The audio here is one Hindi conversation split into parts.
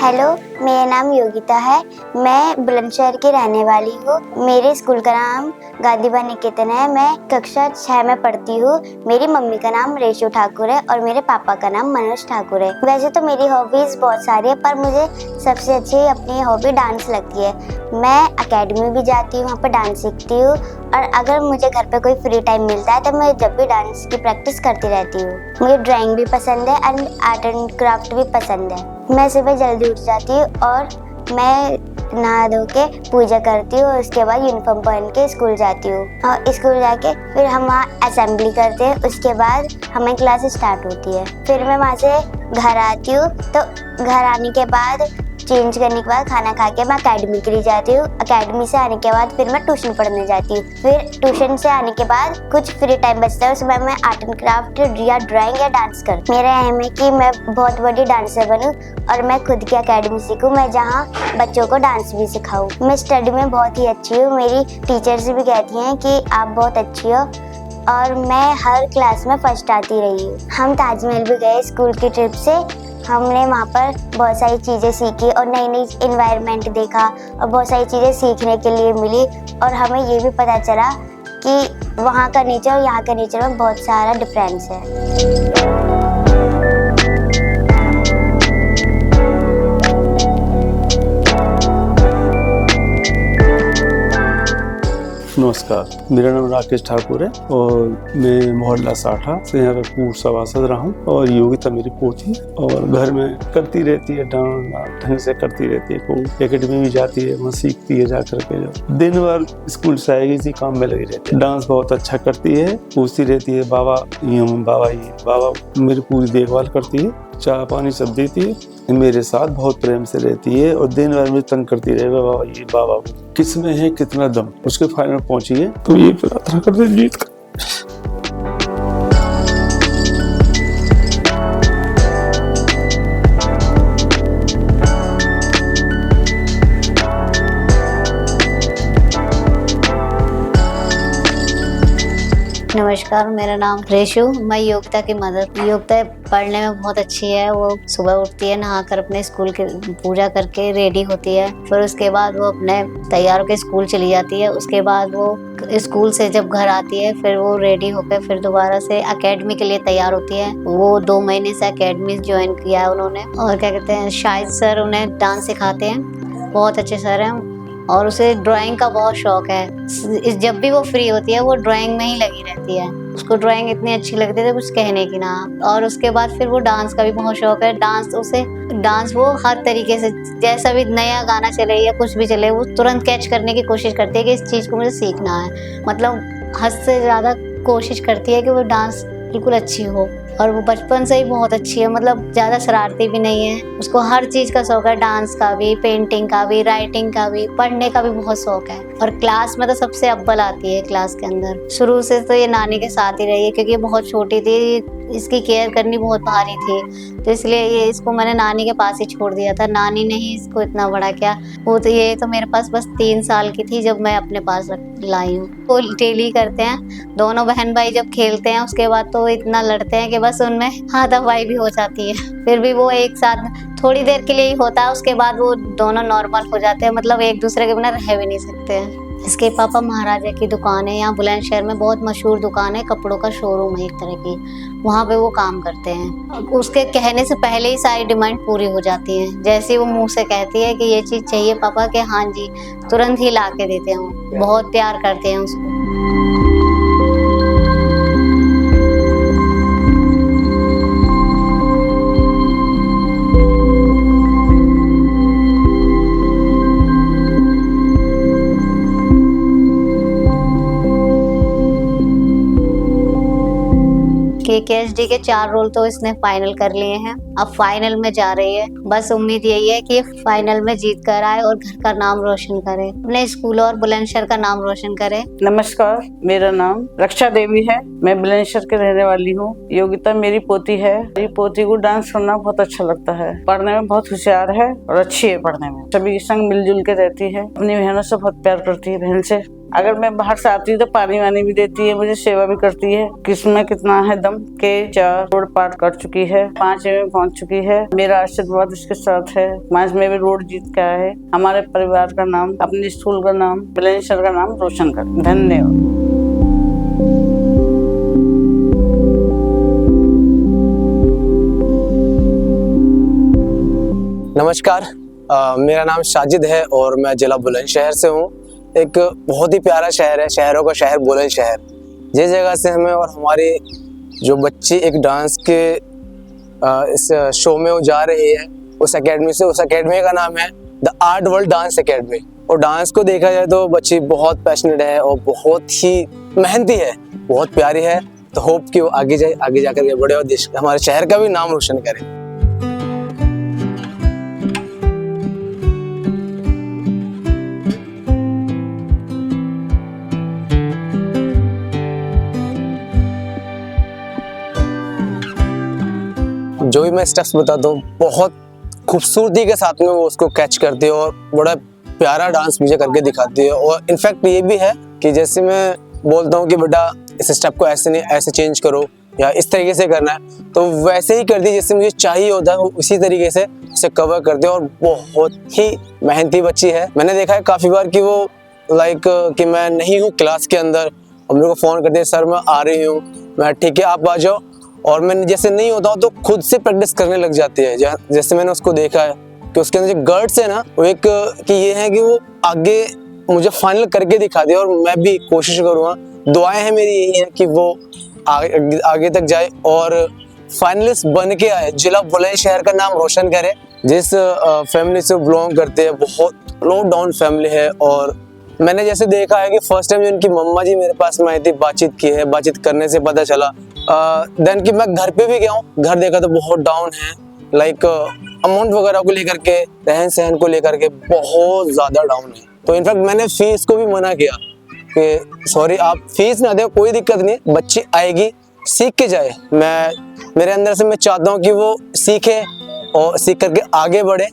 हेलो, मेरा नाम योगिता है। मैं बुलंदशहर की रहने वाली हूँ। मेरे स्कूल का नाम गांधीबा निकेतन है। मैं कक्षा 6 में पढ़ती हूँ। मेरी मम्मी का नाम रेशु ठाकुर है और मेरे पापा का नाम मनोज ठाकुर है। वैसे तो मेरी हॉबीज बहुत सारी है, पर मुझे सबसे अच्छी अपनी हॉबी डांस लगती है। मैं एकेडमी भी जाती हूँ, वहाँ पर डांस सीखती हूँ, और अगर मुझे घर पे कोई फ्री टाइम मिलता है तो मैं जब भी डांस की प्रैक्टिस करती रहती हूँ। मुझे ड्राइंग भी पसंद है एंड आर्ट एंड क्राफ्ट भी पसंद है। मैं सुबह जल्दी उठ जाती हूँ और मैं नहा धो के पूजा करती हूँ और उसके बाद यूनिफॉर्म पहन के स्कूल जाती हूँ और स्कूल जाके फिर हम वहाँ असेंबली करते हैं। उसके बाद हमें क्लास स्टार्ट होती है। फिर मैं वहाँ से घर आती हूँ, तो घर आने के बाद चेंज करने के बाद खाना खा के मैं अकेडमी के लिए जाती हूँ। अकेडमी से आने के बाद फिर मैं ट्यूशन पढ़ने जाती हूँ। फिर ट्यूशन से आने के बाद कुछ फ्री टाइम बचता है, उसमें मैं आर्ट एंड क्राफ्ट या ड्राइंग या डांस करती हूँ। मेरा एम है कि मैं बहुत बड़ी डांसर बनूँ और मैं खुद की अकेडमी सीखूँ, मैं जहाँ बच्चों को डांस भी सिखाऊँ। मैं स्टडी में बहुत ही अच्छी हूँ। मेरी टीचर्स भी कहती हैं कि आप बहुत अच्छी हो, और मैं हर क्लास में फर्स्ट आती रही हूँ। हम ताजमहल भी गए स्कूल की ट्रिप से। हमने वहाँ पर बहुत सारी चीज़ें सीखी और नई नई इन्वायरमेंट देखा और बहुत सारी चीज़ें सीखने के लिए मिली, और हमें ये भी पता चला कि वहाँ का नेचर और यहाँ का नेचर में बहुत सारा डिफरेंस है। नमस्कार, मेरा नाम राकेश ठाकुर है और मैं मोहल्ला साठा से यहाँ पे पूर्व सभासद रहा हूँ। और योगिता मेरी पोती और घर में करती रहती है, डांस ढंग से करती रहती है। कोई एकेडमी में जाती है, वहाँ सीखती है जाकर के। जो दिन भर स्कूल से आएगी इसी काम में लगी रहती है। डांस बहुत अच्छा करती है, पूछती रहती है बाबा बाबा मेरी पूरी देखभाल करती है, चाय पानी सब देती है, मेरे साथ बहुत प्रेम से रहती है और दिन भर में तंग करती रहे बाबा किस में है कितना दम। उसके फाइनल पहुंची है तो ये प्रार्थना करते जीत कर। नमस्कार, मेरा नाम रेशु। मैं योगिता की मदर। योगिता पढ़ने में बहुत अच्छी है। वो सुबह उठती है, नहाकर अपने स्कूल की पूजा करके रेडी होती है। फिर उसके बाद वो अपने तैयार होकर स्कूल चली जाती है। उसके बाद वो स्कूल से जब घर आती है फिर वो रेडी होकर फिर दोबारा से एकेडमी के लिए तैयार होती है। वो 2 महीने से एकेडमी ज्वाइन किया है उन्होंने, और क्या कहते हैं, शाहिद सर उन्हें डांस सिखाते हैं, बहुत अच्छे सर हैं। और उसे ड्राइंग का बहुत शौक है। जब भी वो फ्री होती है वो ड्राइंग में ही लगी रहती है। उसको ड्राइंग इतनी अच्छी लगती है कुछ कहने की ना। और उसके बाद फिर वो डांस का भी बहुत शौक है। डांस वो हर तरीके से, जैसा भी नया गाना चले या कुछ भी चले, वो तुरंत कैच करने की कोशिश करती है कि इस चीज़ को मुझे सीखना है। मतलब हद से ज़्यादा कोशिश करती है कि वो डांस बिल्कुल अच्छी हो। और वो बचपन से ही बहुत अच्छी है, मतलब ज़्यादा शरारती भी नहीं है। उसको हर चीज़ का शौक है, डांस का भी, पेंटिंग का भी, राइटिंग का भी, पढ़ने का भी बहुत शौक है। और क्लास में तो सबसे अव्वल आती है क्लास के अंदर। शुरू से तो ये नानी के साथ ही रही है, क्योंकि ये बहुत छोटी थी, इसकी केयर करनी बहुत भारी थी, तो इसलिए इसको मैंने नानी के पास ही छोड़ दिया था। नानी ने ही इसको इतना बड़ा किया। वो तो ये तो मेरे पास बस 3 साल की थी जब मैं अपने पास लाई हूँ। वो डेली करते हैं, दोनों बहन भाई जब खेलते हैं उसके बाद तो इतना लड़ते हैं कि बस उनमें हाथापाई भी हो जाती है। फिर भी वो एक साथ थोड़ी देर के लिए ही होता है, उसके बाद वो दोनों नॉर्मल हो जाते हैं, मतलब एक दूसरे के बिना रह भी नहीं सकते हैं। इसके पापा महाराजा की दुकान है, यहाँ बुलंदशहर में बहुत मशहूर दुकान है, कपड़ों का शोरूम है एक तरह की, वहाँ पे वो काम करते हैं। उसके कहने से पहले ही सारी डिमांड पूरी हो जाती है। जैसे वो मुंह से कहती है कि ये चीज़ चाहिए पापा, के हाँ जी, तुरंत ही ला के देते हैं। बहुत प्यार करते हैं उसको। KSD के 4 रोल तो इसने फाइनल कर लिए हैं, अब फाइनल में जा रही है। बस उम्मीद यही है कि फाइनल में जीत कर आए और घर का नाम रोशन करे, अपने स्कूल और बुलंदशहर का नाम रोशन करे। नमस्कार, मेरा नाम रक्षा देवी है। मैं बुलंदशहर के रहने वाली हूँ। योगिता मेरी पोती है। मेरी पोती को डांस करना बहुत अच्छा लगता है। पढ़ने में बहुत होशियार है और अच्छी है पढ़ने में। सभी के संग मिलजुल के रहती है। अपनी बहनों से बहुत प्यार करती है। बहन से अगर मैं बाहर से आती हूँ तो पानी वानी भी देती है, मुझे सेवा भी करती है। किसमें कितना है दम के 4 रोड पार कर चुकी है, 5वीं में पहुंच चुकी है। मेरा आशीर्वाद उसके साथ है। 5 में भी रोड जीत के आया है। हमारे परिवार का नाम, अपने स्कूल का नाम, बुलंदशहर का नाम रोशन कर। धन्यवाद। नमस्कार, मेरा नाम साजिद है और मैं जिला बुलंदशहर से हूँ। एक बहुत ही प्यारा शहर है, शहरों का शहर बुलंदशहर। जिस जगह से हमें और हमारी जो बच्ची एक डांस के इस शो में वो जा रही है, उस एकेडमी से, उस एकेडमी का नाम है the art world dance academy. और डांस को देखा जाए तो बच्ची बहुत पैशनेट है और बहुत ही मेहनती है, बहुत प्यारी है। तो होप कि वो आगे जाए, आगे जाकर के बड़े और देश, हमारे शहर का भी नाम रोशन करे। जो भी मैं स्टेप्स बताता हूँ बहुत खूबसूरती के साथ में वो उसको कैच करती है और बड़ा प्यारा डांस मुझे करके दिखाती है। और इनफैक्ट ये भी है कि जैसे मैं बोलता हूँ कि बेटा इस स्टेप को ऐसे नहीं, ऐसे चेंज करो या इस तरीके से करना है, तो वैसे ही करती है जैसे मुझे चाहिए होता है, वो उसी तरीके से उसे कवर करती है। और बहुत ही मेहनती बच्ची है। मैंने देखा है काफ़ी बार कि वो कि मैं नहीं हूँ क्लास के अंदर और मेरे को फ़ोन करती है, सर मैं आ रही हूँ, मैं ठीक है आप आ जाओ। और मैं जैसे नहीं होता हूँ तो खुद से प्रैक्टिस करने लग जाती है। जैसे मैंने उसको देखा है कि उसके अंदर जो गट्स है ना, वो एक कि ये है कि वो आगे मुझे फाइनल करके दिखा दे। और मैं भी कोशिश करूँगा, दुआएं हैं मेरी यही है कि वो आगे तक जाए और फाइनलिस्ट बन के आए, जिला बुलंदशहर का नाम रोशन करे। जिस फैमिली से बिलोंग करते हैं, बहुत लो डाउन फैमिली है। और मैंने जैसे देखा है कि फर्स्ट टाइम जो इनकी मम्मा जी मेरे पास में आई थी, बातचीत की है, बातचीत करने से पता चला देन कि मैं घर पे भी गया हूँ, घर देखा तो बहुत डाउन है। अमाउंट वगैरह को लेकर के, रहन सहन को लेकर के बहुत ज़्यादा डाउन है। तो इनफैक्ट मैंने फीस को भी मना किया कि सॉरी आप फीस ना दे, कोई दिक्कत नहीं, बच्ची आएगी सीख के जाए। मेरे अंदर से मैं चाहता हूँ कि वो सीखे और सीख करके आगे बढ़े।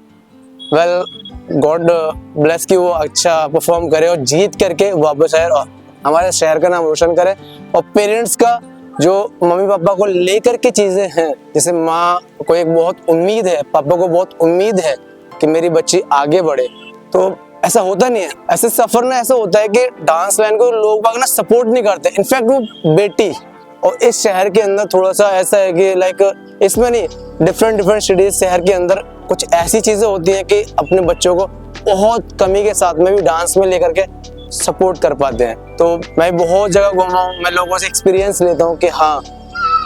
गॉड ब्लेस कि वो अच्छा परफॉर्म करे और जीत करके वापस आए और हमारे शहर का नाम रोशन करे। और पेरेंट्स का जो मम्मी पापा को लेकर के चीज़ें हैं, जैसे माँ को एक बहुत उम्मीद है, पापा को बहुत उम्मीद है कि मेरी बच्ची आगे बढ़े, तो ऐसा होता नहीं है। ऐसे सफ़र में ऐसा होता है कि डांस लाइन को लोग बाग ना सपोर्ट नहीं करते। इनफैक्ट वो बेटी और इस शहर के अंदर थोड़ा सा ऐसा है कि इसमें नहीं, डिफरेंट सिटीज शहर के अंदर कुछ ऐसी चीज़ें होती हैं कि अपने बच्चों को बहुत कमी के साथ में भी डांस में लेकर के सपोर्ट कर पाते हैं। तो मैं बहुत जगह घूमा हूँ, मैं लोगों से एक्सपीरियंस लेता हूँ कि हाँ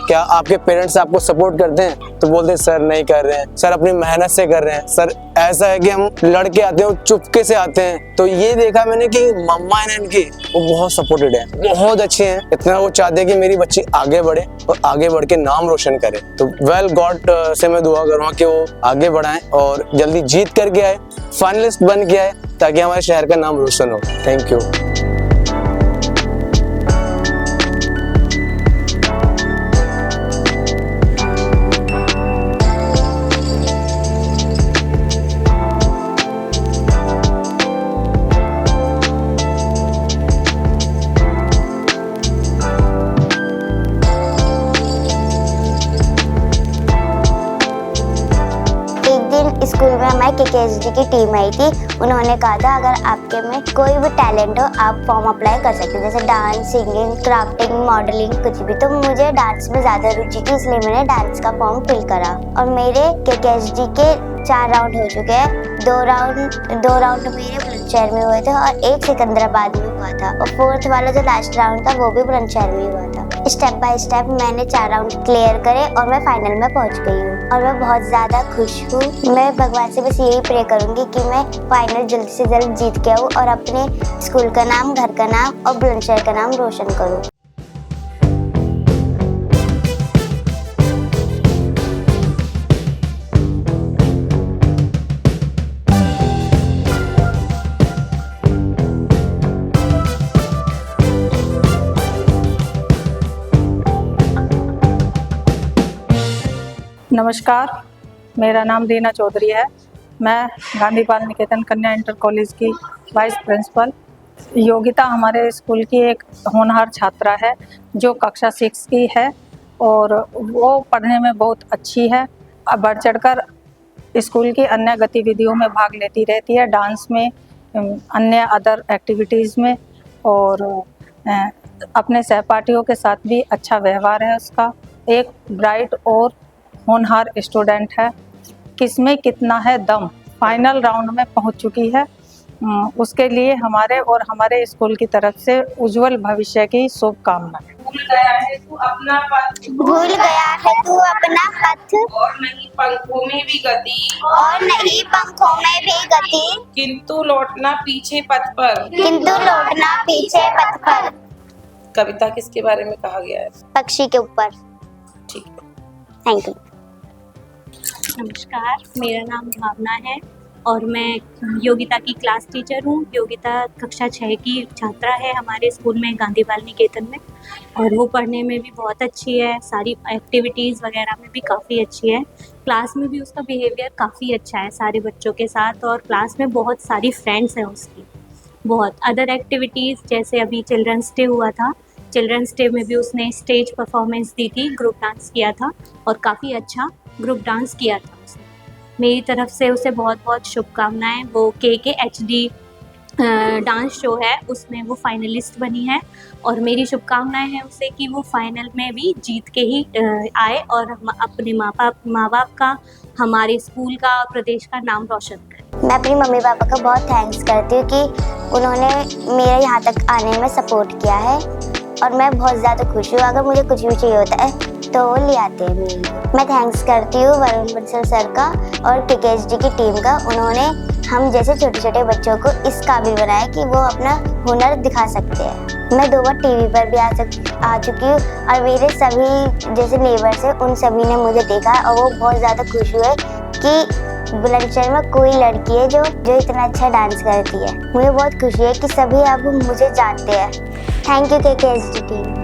क्या आपके पेरेंट्स आपको सपोर्ट करते हैं, तो बोलते हैं सर नहीं कर रहे हैं, सर अपनी मेहनत से कर रहे हैं, सर ऐसा है कि हम लड़के आते हैं चुपके से आते हैं। तो ये देखा मैंने कि मम्मा है इनकी, वो बहुत सपोर्टेड है, बहुत अच्छे हैं। इतना वो चाहते हैं कि मेरी बच्ची आगे बढ़े और आगे बढ़ के नाम रोशन करे। तो गॉड से मैं दुआ करूँगा कि वो आगे बढ़ाएं और जल्दी जीत करके आए, फाइनलिस्ट बन के आए, ताकि हमारे शहर का नाम रोशन हो। Thank you. स्कूल में हमारे KKSD की टीम आई थी। उन्होंने कहा था अगर आपके में कोई भी टैलेंट हो आप फॉर्म अप्लाई कर सकते हैं, जैसे डांस, सिंगिंग, क्राफ्टिंग, मॉडलिंग, कुछ भी। तो मुझे डांस में ज़्यादा रुचि थी, इसलिए मैंने डांस का फॉर्म फिल करा। और मेरे KKSD के 4 राउंड हो चुके हैं। 2 राउंड मेरे बुलंदशहर में हुए थे और एक सिकंदराबाद में हुआ था। और 4th वाला जो लास्ट राउंड था वो भी बुलंदशहर में हुआ था। स्टेप बाय स्टेप मैंने 4 राउंड क्लियर करे और मैं फाइनल में पहुंच गई हूँ और मैं बहुत ज़्यादा खुश हूँ। मैं भगवान से बस यही प्रे करूँगी कि मैं फाइनल जल्द से जल्द जीत के आऊँ और अपने स्कूल का नाम, घर का नाम और बुलंदशहर का नाम रोशन करूँ। नमस्कार, मेरा नाम रीना चौधरी है। मैं गांधी बाल निकेतन कन्या इंटर कॉलेज की वाइस प्रिंसिपल योगिता हमारे स्कूल की एक होनहार छात्रा है जो कक्षा 6 की है और वो पढ़ने में बहुत अच्छी है। बढ़ चढ़कर स्कूल की अन्य गतिविधियों में भाग लेती रहती है, डांस में, अन्य अदर एक्टिविटीज़ में, और अपने सहपाठियों के साथ भी अच्छा व्यवहार है उसका। एक ब्राइट और होनहार स्टूडेंट है। किसमें कितना है दम फाइनल राउंड में पहुंच चुकी है। उसके लिए हमारे और हमारे स्कूल की तरफ से उज्जवल भविष्य की शुभकामनाएं। भूल गया है तू अपना पथ, भूल गया है तू अपना पथ, और नहीं पंखों में भी गति, और नहीं पंखों में भी गति, किंतु लौटना पीछे पथ पर। किंतु लौटना पीछे पथ पर। कविता किसके बारे में कहा गया है? पक्षी के ऊपर। ठीक है। Thank you. नमस्कार, मेरा नाम भावना है और मैं योगिता की क्लास टीचर हूँ। योगिता कक्षा 6 की छात्रा है हमारे स्कूल में, गांधी बाल निकेतन में, और वो पढ़ने में भी बहुत अच्छी है, सारी एक्टिविटीज़ वगैरह में भी काफ़ी अच्छी है। क्लास में भी उसका बिहेवियर काफ़ी अच्छा है सारे बच्चों के साथ, और क्लास में बहुत सारी फ्रेंड्स हैं उसकी। बहुत अदर एक्टिविटीज़, जैसे अभी चिल्ड्रंस डे हुआ था, चिल्ड्रंस डे में भी उसने स्टेज परफॉर्मेंस दी थी, ग्रुप डांस किया था और काफ़ी अच्छा ग्रुप डांस किया था उसने। मेरी तरफ से उसे बहुत बहुत शुभकामनाएं। वो KKHD डांस शो है उसमें वो फाइनलिस्ट बनी है, और मेरी शुभकामनाएं हैं उसे कि वो फाइनल में भी जीत के ही आए और अपने माँ बाप का, हमारे स्कूल का, प्रदेश का नाम रोशन करे। मैं अपनी मम्मी पापा का बहुत थैंक्स करती हूँ कि उन्होंने मेरे यहाँ तक आने में सपोर्ट किया है, और मैं बहुत ज़्यादा खुश हूँ। अगर मुझे कुछ भी चाहिए होता है तो वो ले आते हैं मेरे लिए। मैं थैंक्स करती हूँ वरुण बंसल सर का और KKHD की टीम का। उन्होंने हम जैसे छोटे छोटे बच्चों को इस काबिल बनाया कि वो अपना हुनर दिखा सकते हैं। मैं 2 बार टीवी पर भी आ चुकी हूँ, और मेरे सभी जैसे नेबर्स हैं उन सभी ने मुझे देखा और वो बहुत ज़्यादा खुश हुए कि बुलंदशहर में कोई लड़की है जो इतना अच्छा डांस करती है। मुझे बहुत खुशी है कि सभी अब मुझे जानते हैं। Thank you KKHD team.